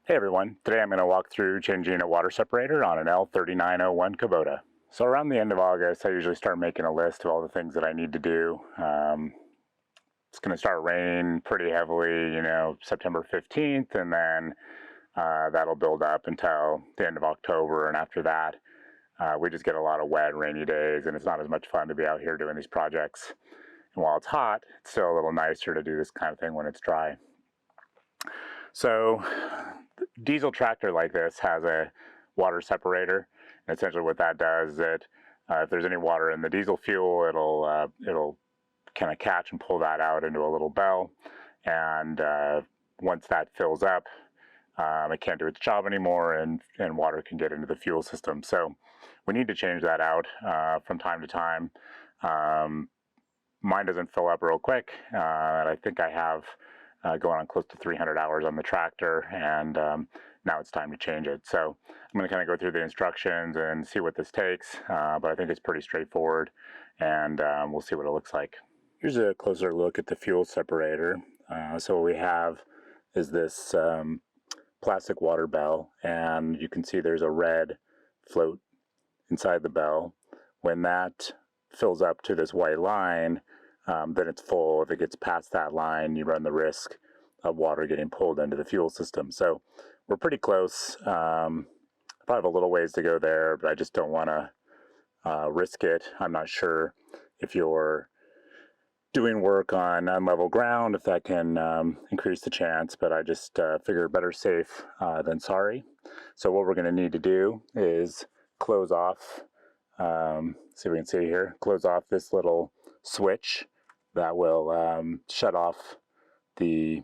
Hey everyone, today I'm going to walk through changing a water separator on an L3901 Kubota. So around the end of August I usually start making a list of all the things that I need to do. It's going to start raining pretty heavily, September 15th, and then that'll build up until the end of October, and after that we just get a lot of wet, rainy days, and it's not as much fun to be out here doing these projects. And while it's hot, it's still a little nicer to do this kind of thing when it's dry. So diesel tractor like this has a water separator, and essentially what that does is that if there's any water in the diesel fuel, it'll kind of catch and pull that out into a little bell, and once that fills up, it can't do its job anymore, and water can get into the fuel system. So we need to change that out from time to time. Mine doesn't fill up real quick, and I think I have going on close to 300 hours on the tractor, and now it's time to change it. So I'm going to kind of go through the instructions and see what this takes, but I think it's pretty straightforward, and we'll see what it looks like. Here's a closer look at the fuel separator. So what we have is this plastic water bell, and you can see there's a red float inside the bell. When that fills up to this white line, then it's full. If it gets past that line, you run the risk of water getting pulled into the fuel system. So we're pretty close. Probably have a little ways to go there, but I just don't want to risk it. I'm not sure if you're doing work on unlevel ground, if that can increase the chance, but I just figure better safe than sorry. So what we're going to need to do is close off, see if we can see here, close off this little switch that will shut off the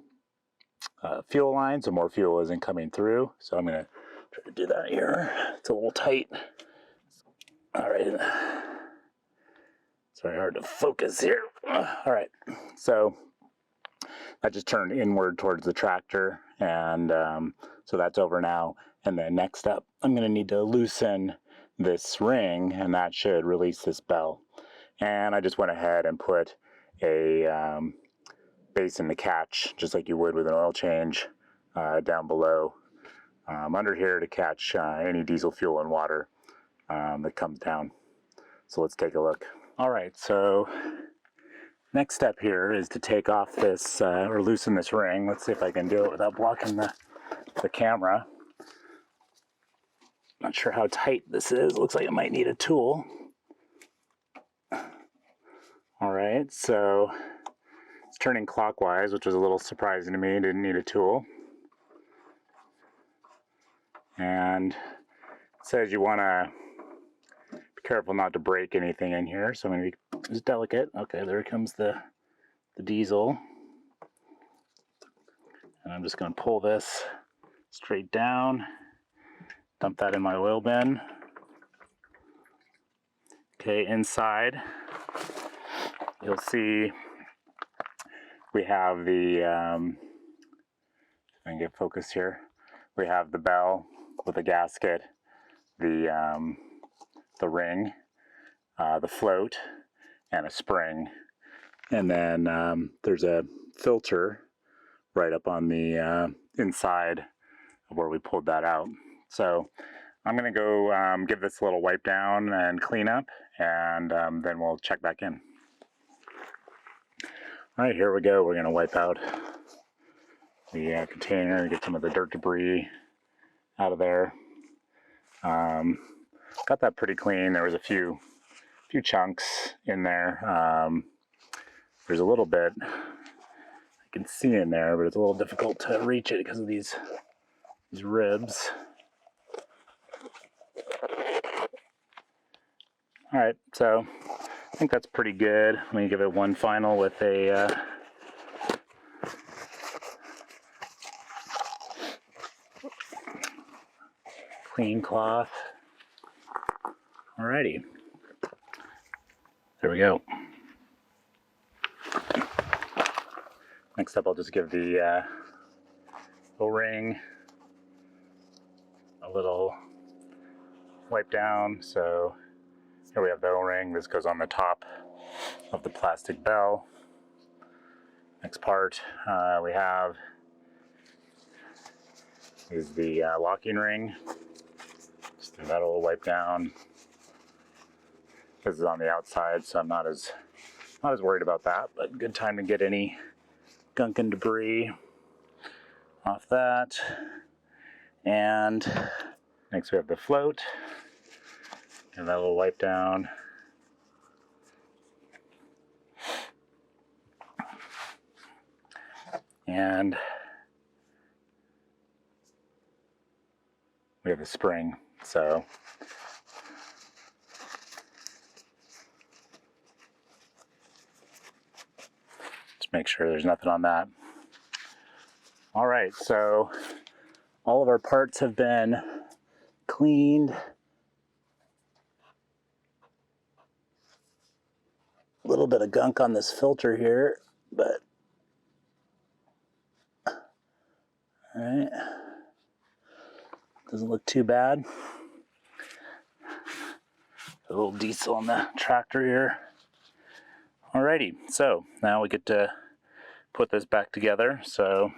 fuel line so more fuel isn't coming through. So I'm going to try to do that here. It's a little tight. All right. It's very hard to focus here. All right. So I just turned inward towards the tractor, and so that's over now. And then next up, I'm going to need to loosen this ring, and that should release this bell. And I just went ahead and put a base in the catch, just like you would with an oil change, down below under here to catch any diesel fuel and water that comes down. So let's take a look. All right, so next step here is to take off this or loosen this ring. Let's see if I can do it without blocking the camera. Not sure how tight this is. Looks like it might need a tool. All right, so it's turning clockwise, which was a little surprising to me. Didn't need a tool. And it says you want to be careful not to break anything in here, so I'm going to be just delicate. Okay, there comes the diesel. And I'm just going to pull this straight down, dump that in my oil bin. Okay, inside you'll see we have the, if I can get focus here, we have the bell with the gasket, the ring, the float, and a spring. And then there's a filter right up on the inside of where we pulled that out. So I'm going to go give this a little wipe down and clean up, and then we'll check back in. All right, here we go. We're going to wipe out the container, get some of the dirt debris out of there. Got that pretty clean. There was a few chunks in there. There's a little bit I can see in there, but it's a little difficult to reach it because of these ribs. All right, so I think that's pretty good. Let me give it one final with a clean cloth. Alrighty, there we go. Next up, I'll just give the O-ring a little wipe down. So here we have the O-ring. This goes on the top of the plastic bell. Next part, we have is the locking ring. Just the metal will wipe down. This is on the outside, so I'm not as worried about that, but good time to get any gunk and debris off that. And next we have the float, and that will wipe down. And we have a spring, so just make sure there's nothing on that. All right, so all of our parts have been cleaned. A little bit of gunk on this filter here, but all right, doesn't look too bad. A little diesel on the tractor here. Alrighty, so now we get to put this back together. So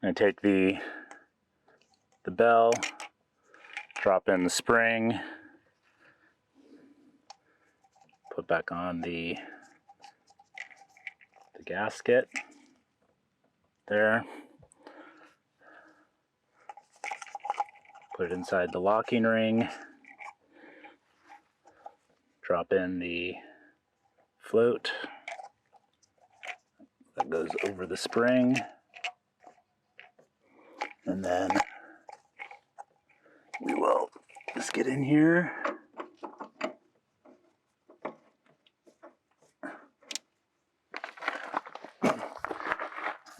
I'm going to take the bell, drop in the spring, put back on the gasket there, put it inside the locking ring, drop in the float that goes over the spring, and then we will just get in here.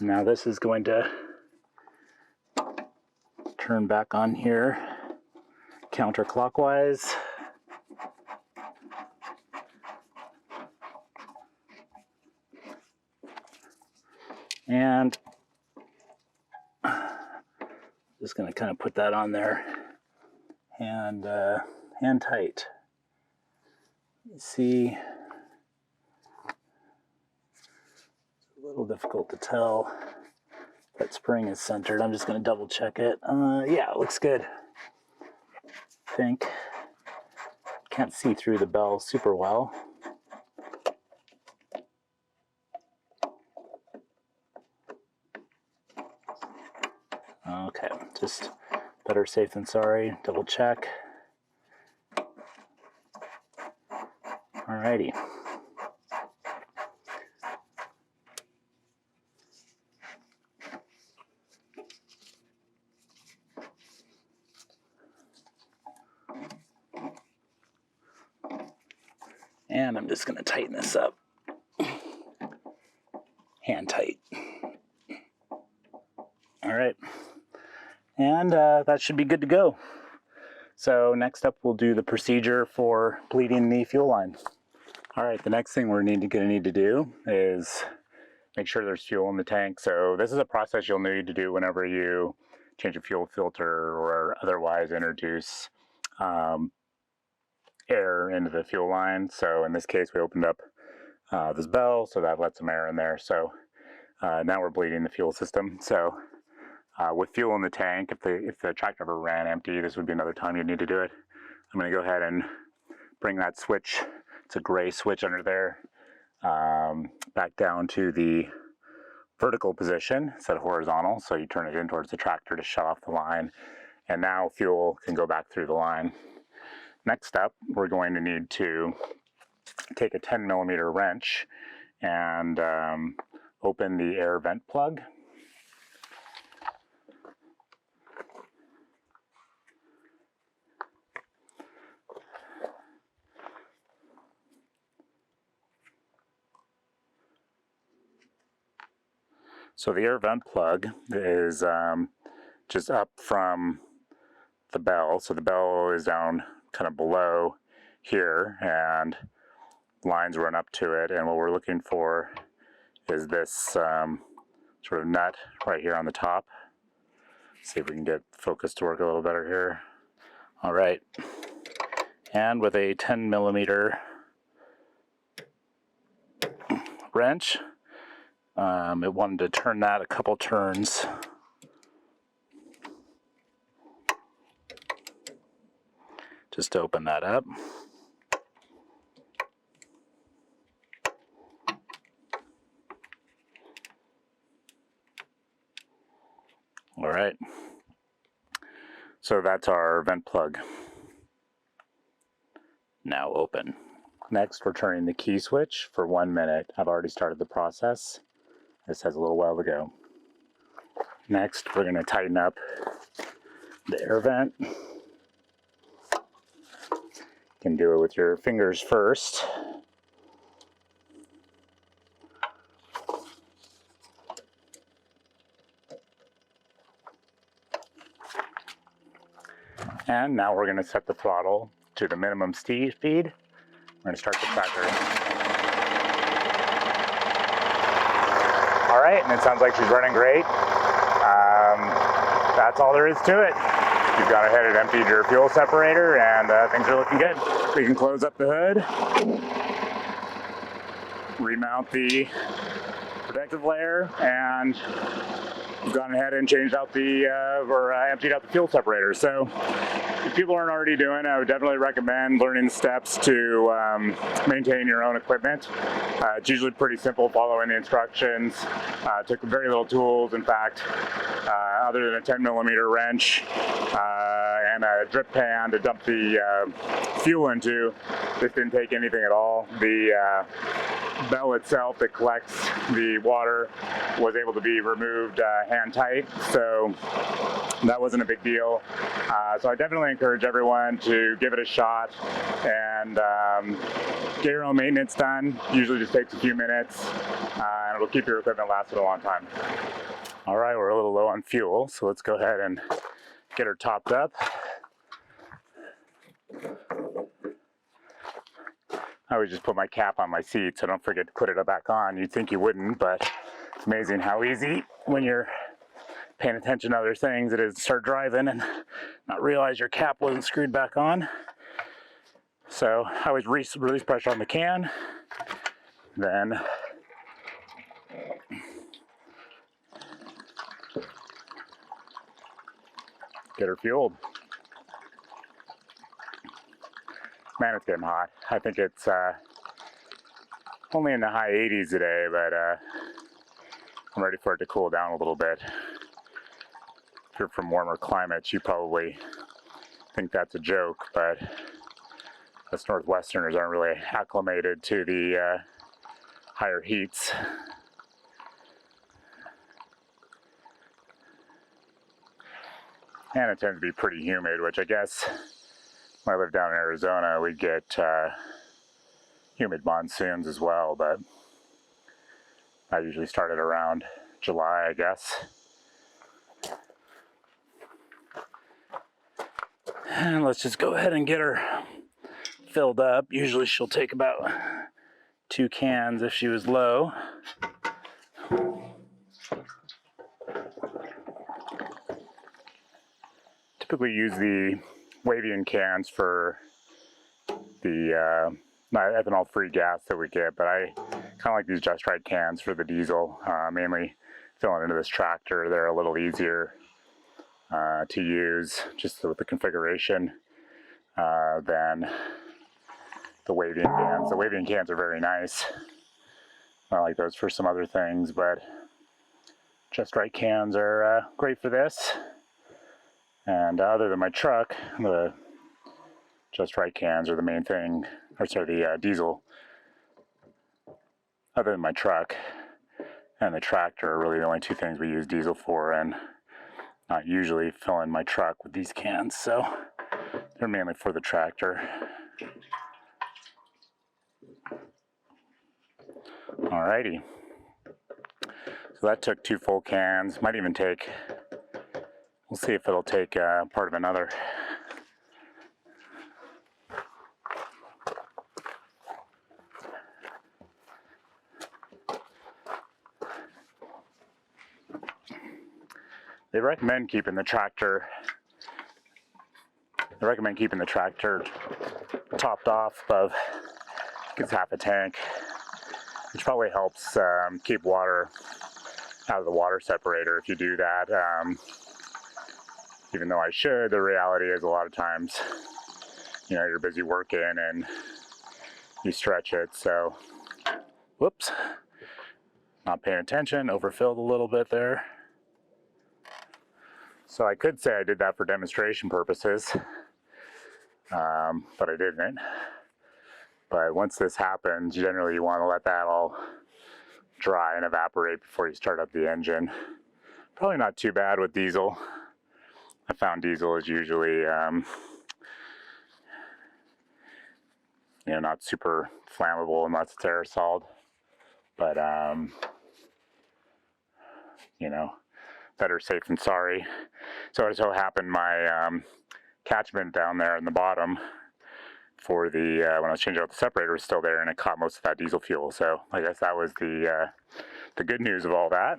Now this is going to turn back on here counterclockwise. And just going to kind of put that on there and hand tight. You see, it's a little difficult to tell if that spring is centered. I'm just going to double check it. Yeah, it looks good. I think. Can't see through the bell super well. Okay, just better safe than sorry. Double check. Alrighty. And I'm just going to tighten this up. Hand tight. All right. And that should be good to go. So next up, we'll do the procedure for bleeding the fuel line. All right, the next thing we're going to need to do is make sure there's fuel in the tank. So this is a process you'll need to do whenever you change a fuel filter or otherwise introduce air into the fuel line. So in this case, we opened up this bell, so that let some air in there. So now we're bleeding the fuel system. So with fuel in the tank, if the tractor ever ran empty, this would be another time you'd need to do it. I'm going to go ahead and bring that switch, it's a gray switch under there, back down to the vertical position instead of horizontal. So you turn it in towards the tractor to shut off the line, and now fuel can go back through the line. Next up, we're going to need to take a 10mm wrench and open the air vent plug. So the air vent plug is just up from the bell. So the bell is down kind of below here, and lines run up to it. And what we're looking for is this sort of nut right here on the top. See if we can get focus to work a little better here. All right. And with a 10mm wrench, it wanted to turn that a couple turns. just open that up. All right, so that's our vent plug now open. Next, we're turning the key switch for 1 minute. I've already started the process. This has a little while to go. Next, we're going to tighten up the air vent. You can do it with your fingers first. And now we're going to set the throttle to the minimum speed. We're going to start the tractor. All right, and it sounds like she's running great. That's all there is to it. You've gone ahead and emptied your fuel separator, and things are looking good. We can close up the hood, remount the protective layer, and we've gone ahead and changed out the, emptied out the fuel separator. So if people aren't already doing it, I would definitely recommend learning the steps to maintain your own equipment. It's usually pretty simple following the instructions. Took very little tools, in fact, other than a 10mm wrench and a drip pan to dump the fuel into. This didn't take anything at all. The bell itself that collects the water was able to be removed hand tight, so that wasn't a big deal. So I definitely encourage everyone to give it a shot and get your own maintenance done. Usually just takes a few minutes and it'll keep your equipment lasting a long time. All right, we're a little low on fuel, so let's go ahead and get her topped up. I always just put my cap on my seat so don't forget to put it back on. You'd think you wouldn't, but it's amazing how easy when you're paying attention to other things it is to start driving and not realize your cap wasn't screwed back on. So I always release pressure on the can, then get her fueled. Man, it's getting hot. I think it's only in the high 80s today, but I'm ready for it to cool down a little bit. If you're from warmer climates, you probably think that's a joke, but us Northwesterners aren't really acclimated to the higher heats. And it tends to be pretty humid, which I guess when I live down in Arizona, we get humid monsoons as well, but I usually started around July, I guess. And let's just go ahead and get her filled up. Usually she'll take about 2 cans if she was low. Typically use the Wavian cans for the ethanol-free gas that we get, but I kind of like these Just Right cans for the diesel, mainly filling into this tractor. They're a little easier to use just with the configuration than the Wavian cans. The Wavian cans are very nice. I like those for some other things, but Just Right cans are great for this. And other than my truck, the Just Right cans are the main thing, or sorry, the diesel. Other than my truck and the tractor are really the only 2 things we use diesel for, and not usually filling my truck with these cans, so they're mainly for the tractor. Alrighty. So that took 2 full cans. Might even take, we'll see if it'll take part of another. They recommend keeping the tractor topped off above, I think it's half a tank, which probably helps keep water out of the water separator if you do that. Even though I should, the reality is a lot of times you know, you're busy working and you stretch it. So, whoops, not paying attention, overfilled a little bit there. So I could say I did that for demonstration purposes, but I didn't. But once this happens, generally you want to let that all dry and evaporate before you start up the engine. Probably not too bad with diesel. I found diesel is usually, you know, not super flammable unless it's aerosoled. But, you know, better safe than sorry. So it so happened my catchment down there in the bottom for the, when I was changing out the separator was still there, and it caught most of that diesel fuel. So I guess that was the good news of all that.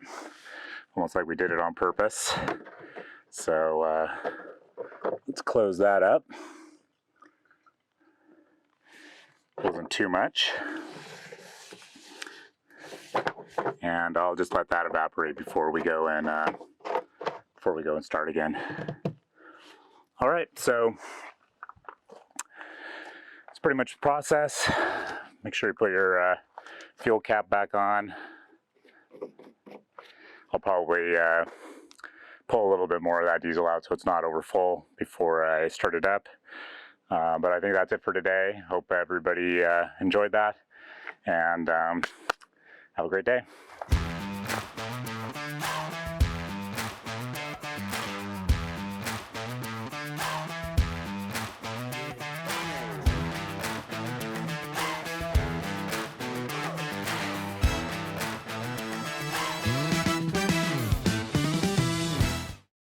Almost like we did it on purpose. So let's close that up. Wasn't too much. And I'll just let that evaporate before we go and start again. All right, so it's pretty much the process. Make sure you put your fuel cap back on. I'll probably pull a little bit more of that diesel out so it's not over full before I start it up. But I think that's it for today. Hope everybody enjoyed that, and have a great day.